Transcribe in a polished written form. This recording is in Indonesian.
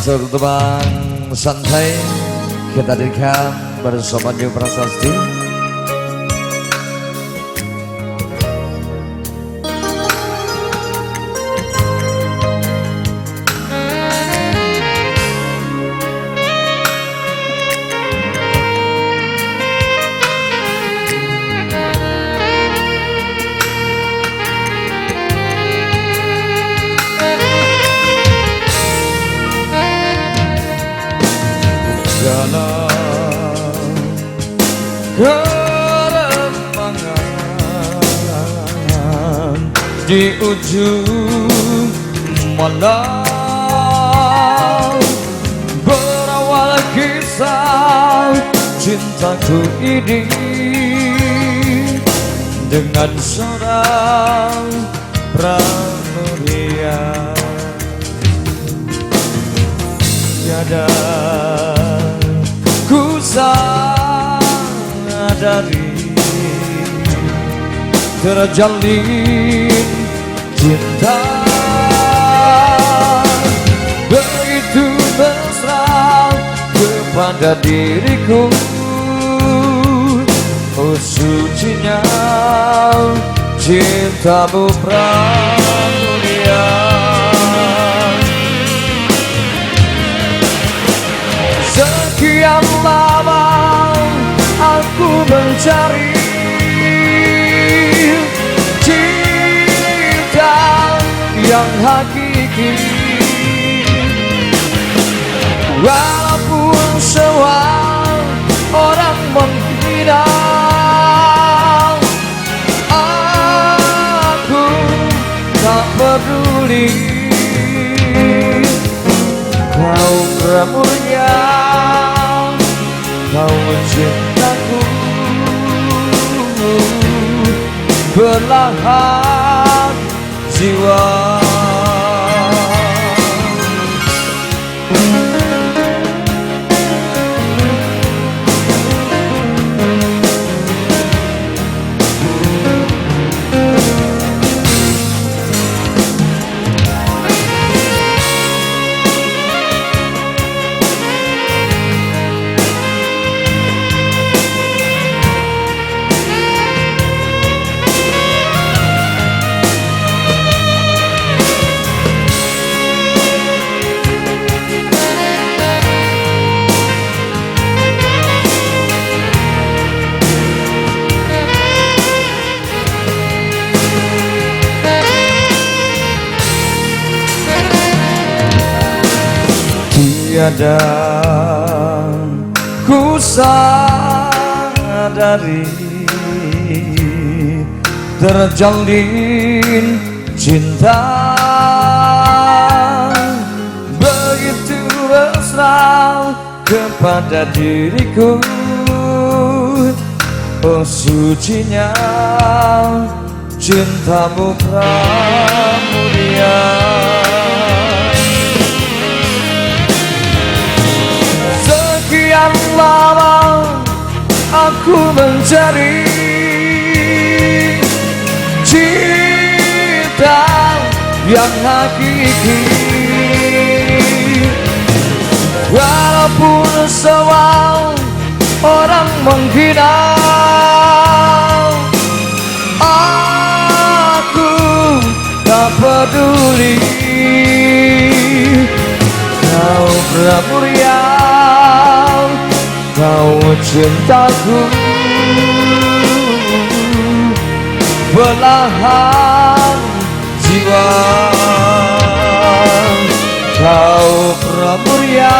seluruh teman santai kita hadirkan bersama New Prasasti. Dalam keremangan di ujung malam berawal kisah cintaku ini dengan seorang pramuria. Tiada ku sadari terjalin cinta begitu mesra kepada diriku. Oh sucinya cintamu pramuria. Sekian lama aku mencari cinta yang hakiki, walaupun semua orang menghina, aku tak peduli. Kau pramuria, kau cintaku, belahan jiwa. Tiada ku sadari terjalin cinta begitu mesra kepada diriku. Oh sucinya cintamu pramuria. Sekian lama aku mencari cinta yang hakiki, walaupun semua orang menghina, aku tak peduli. Kau pramuria, kau cintaku, belahan jiwa. Kau pramuria,